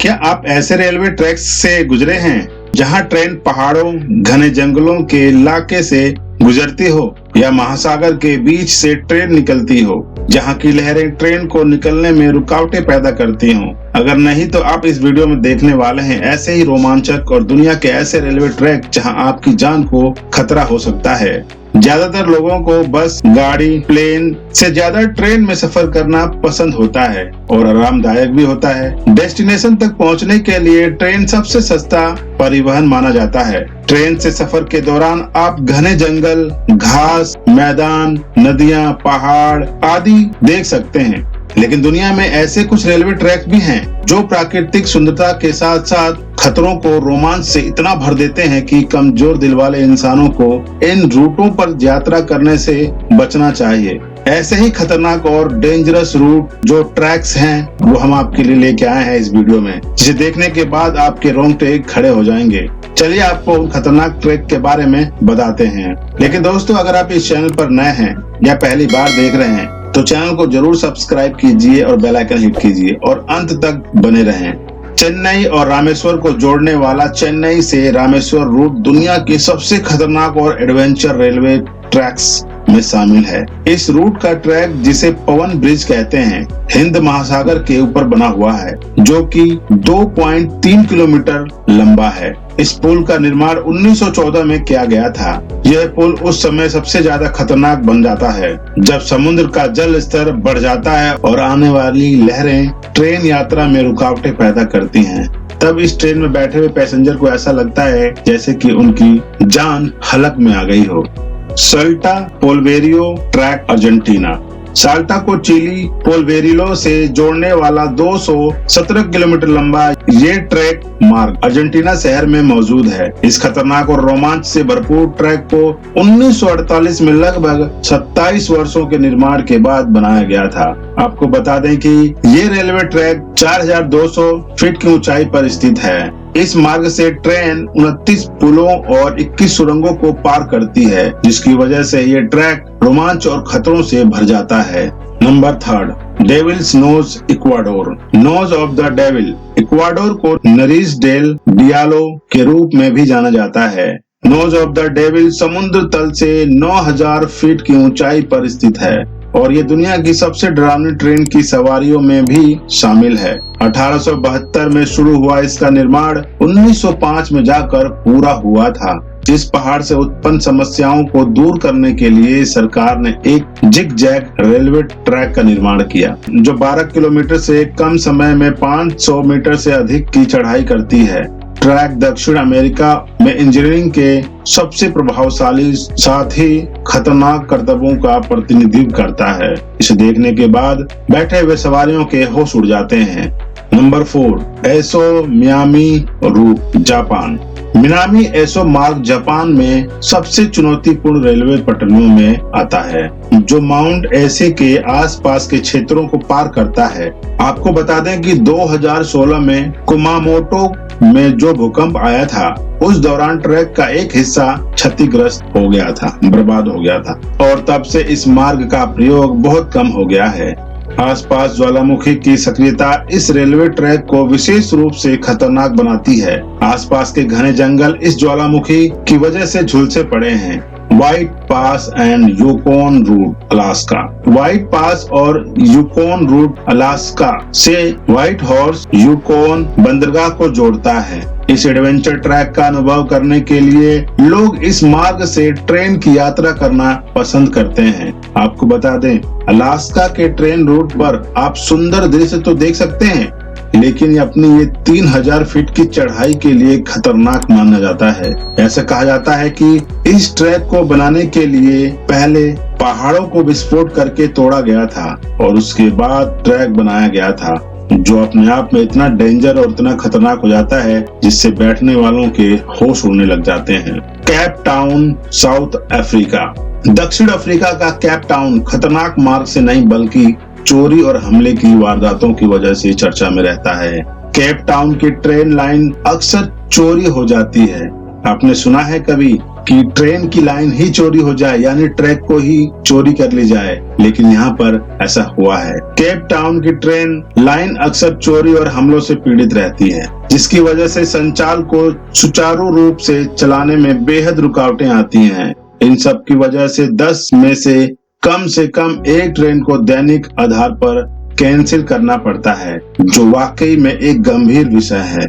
क्या आप ऐसे रेलवे ट्रैक्स से गुजरे हैं जहां ट्रेन पहाड़ों, घने जंगलों के इलाके से गुजरती हो, या महासागर के बीच से ट्रेन निकलती हो जहां की लहरें ट्रेन को निकलने में रुकावटें पैदा करती हों? अगर नहीं तो आप इस वीडियो में देखने वाले हैं ऐसे ही रोमांचक और दुनिया के ऐसे रेलवे ट्रैक जहां आपकी जान को खतरा हो सकता है। ज्यादातर लोगों को बस, गाड़ी, प्लेन से ज्यादा ट्रेन में सफर करना पसंद होता है और आरामदायक भी होता है। डेस्टिनेशन तक पहुंचने के लिए ट्रेन सबसे सस्ता परिवहन माना जाता है। ट्रेन से सफर के दौरान आप घने जंगल, घास, मैदान, नदियां, पहाड़ आदि देख सकते हैं। लेकिन दुनिया में ऐसे कुछ रेलवे ट्रैक भी हैं जो प्राकृतिक सुंदरता के साथ साथ खतरों को रोमांच से इतना भर देते हैं कि कमजोर दिल वाले इंसानों को इन रूटों पर यात्रा करने से बचना चाहिए। ऐसे ही खतरनाक और डेंजरस रूट जो ट्रैक्स हैं वो हम आपके लिए लेके आए हैं इस वीडियो में, जिसे देखने के बाद आपके रोंगटे खड़े हो जाएंगे। चलिए आपको उन खतरनाक ट्रैक के बारे में बताते हैं। लेकिन दोस्तों, अगर आप इस चैनल पर नए हैं या पहली बार देख रहे हैं तो चैनल को जरूर सब्सक्राइब कीजिए और बेल आइकन हिट कीजिए और अंत तक बने रहें। चेन्नई और रामेश्वर को जोड़ने वाला चेन्नई से रामेश्वर रूट दुनिया के सबसे खतरनाक और एडवेंचर रेलवे ट्रैक्स में शामिल है। इस रूट का ट्रैक, जिसे पवन ब्रिज कहते हैं, हिंद महासागर के ऊपर बना हुआ है, जो कि 2.3 किलोमीटर लंबा है। इस पुल का निर्माण 1914 में किया गया था। यह पुल उस समय सबसे ज्यादा खतरनाक बन जाता है जब समुद्र का जल स्तर बढ़ जाता है और आने वाली लहरें ट्रेन यात्रा में रुकावटें पैदा करती हैं। तब इस ट्रेन में बैठे हुए पैसेंजर को ऐसा लगता है जैसे कि उनकी जान हलक में आ गई हो। साल्टा पोल्वेरियो ट्रैक, अर्जेंटीना। साल्टा को चिली पोल्वेरिलो से जोड़ने वाला 217 किलोमीटर लंबा ये ट्रैक मार्ग अर्जेंटीना शहर में मौजूद है। इस खतरनाक और रोमांच से भरपूर ट्रैक को 1948 में लगभग 27 वर्षों के निर्माण के बाद बनाया गया था। आपको बता दें कि ये रेलवे ट्रैक 4200 फीट की ऊंचाई पर स्थित है। इस मार्ग से ट्रेन 29 पुलों और 21 सुरंगों को पार करती है, जिसकी वजह से ये ट्रैक रोमांच और खतरों से भर जाता है। Number 3, devil's nose, Ecuador. Nose of the devil. Ecuador को नरीज डेल डियालो के रूप में भी जाना जाता है। नोज ऑफ द डेविल समुद्र तल से 9000 फीट की ऊंचाई पर स्थित है और ये दुनिया की सबसे डरावनी ट्रेन की सवारियों में भी शामिल है। 1872 में शुरू हुआ इसका निर्माण 1905 में जाकर पूरा हुआ था। इस पहाड़ से उत्पन्न समस्याओं को दूर करने के लिए सरकार ने एक जिग-जैग रेलवे ट्रैक का निर्माण किया, जो 12 किलोमीटर से कम समय में 500 मीटर से अधिक की चढ़ाई करती है। ट्रैक दक्षिण अमेरिका में इंजीनियरिंग के सबसे प्रभावशाली साथ ही खतरनाक करतबों का प्रतिनिधित्व करता है। इसे देखने के बाद बैठे हुए सवारियों के होश उड़ जाते हैं। नंबर 4, एसो मियामी रूट, जापान। मिनामी एसो मार्ग जापान में सबसे चुनौतीपूर्ण रेलवे पटरियों में आता है, जो माउंट एसे के आसपास के क्षेत्रों को पार करता है। आपको बता दें कि 2016 में कुमामोटो में जो भूकंप आया था, उस दौरान ट्रैक का एक हिस्सा क्षतिग्रस्त हो गया था, बर्बाद हो गया था, और तब से इस मार्ग का प्रयोग बहुत कम हो गया है। आसपास ज्वालामुखी की सक्रियता इस रेलवे ट्रैक को विशेष रूप से खतरनाक बनाती है। आसपास के घने जंगल इस ज्वालामुखी की वजह से झुलसे पड़े हैं। White Pass and Yukon Route, Alaska. White Pass और यूकोन रूट अलास्का से व्हाइट हॉर्स यूकोन बंदरगाह को जोड़ता है। इस एडवेंचर ट्रैक का अनुभव करने के लिए लोग इस मार्ग से ट्रेन की यात्रा करना पसंद करते हैं। आपको बता दें, अलास्का के ट्रेन रूट पर आप सुंदर दृश्य तो देख सकते हैं, लेकिन अपनी ये 3000 फीट की चढ़ाई के लिए खतरनाक माना जाता है। ऐसा कहा जाता है कि इस ट्रैक को बनाने के लिए पहले पहाड़ों को विस्फोट करके तोड़ा गया था और उसके बाद ट्रैक बनाया गया था, जो अपने आप में इतना डेंजर और इतना खतरनाक हो जाता है जिससे बैठने वालों के होश उड़ने लग जाते हैं। Cape Town, south Africa. दक्षिण अफ्रीका का केप टाउन खतरनाक मार्ग से नहीं बल्कि चोरी और हमले की वारदातों की वजह से चर्चा में रहता है। केप टाउन की ट्रेन लाइन अक्सर चोरी हो जाती है। आपने सुना है कभी कि ट्रेन की लाइन ही चोरी हो जाए, यानी ट्रैक को ही चोरी कर ली जाए, लेकिन यहाँ पर ऐसा हुआ है। केप टाउन की ट्रेन लाइन अक्सर चोरी और हमलों से पीड़ित रहती है, जिसकी वजह से संचालन को सुचारू रूप से चलाने में बेहद रुकावटें आती हैं। इन सब की वजह से 10 में से कम एक ट्रेन को दैनिक आधार पर कैंसिल करना पड़ता है, जो वाकई में एक गंभीर विषय है।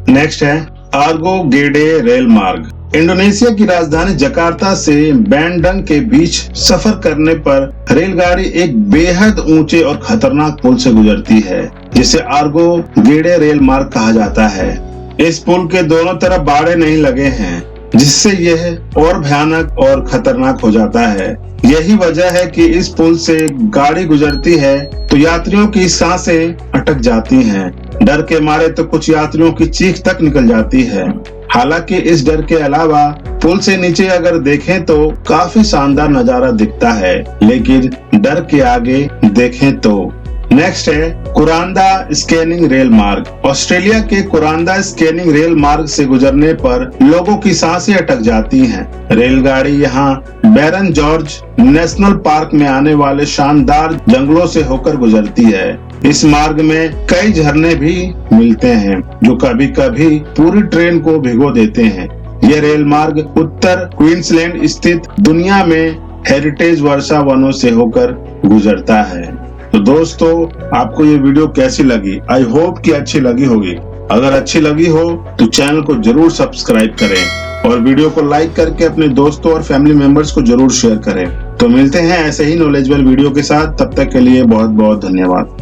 नेक्स्ट है आर्गो गेडे रेल मार्ग। इंडोनेशिया की राजधानी जकार्ता से बैंडंग के बीच सफर करने पर रेलगाड़ी एक बेहद ऊंचे और खतरनाक पुल से गुजरती है, जिसे आर्गो गेडे रेल मार्ग कहा जाता है। इस पुल के दोनों तरफ बाड़े नहीं लगे हैं, जिससे यह और भयानक और खतरनाक हो जाता है। यही वजह है कि इस पुल से गाड़ी गुजरती है तो यात्रियों की सांसें अटक जाती हैं। डर के मारे तो कुछ यात्रियों की चीख तक निकल जाती है। हालांकि इस डर के अलावा पुल से नीचे अगर देखें तो काफी शानदार नजारा दिखता है, लेकिन डर के आगे देखें तो। नेक्स्ट है कुरांदा स्कैनिंग रेल मार्ग। ऑस्ट्रेलिया के कुरांदा स्कैनिंग रेल मार्ग से गुजरने पर लोगों की सांसें अटक जाती हैं। रेलगाड़ी यहाँ बैरन जॉर्ज नेशनल पार्क में आने वाले शानदार जंगलों से होकर गुजरती है। इस मार्ग में कई झरने भी मिलते हैं, जो कभी कभी पूरी ट्रेन को भिगो देते हैं। यह रेल मार्ग उत्तर क्वींसलैंड स्थित दुनिया में हेरिटेज वर्षा वनों से होकर गुजरता है। तो दोस्तों, आपको ये वीडियो कैसी लगी? आई होप कि अच्छी लगी होगी। अगर अच्छी लगी हो तो चैनल को जरूर सब्सक्राइब करें और वीडियो को लाइक करके अपने दोस्तों और फैमिली मेंबर्स को जरूर शेयर करें। तो मिलते हैं ऐसे ही नॉलेजेबल वीडियो के साथ, तब तक के लिए बहुत बहुत धन्यवाद।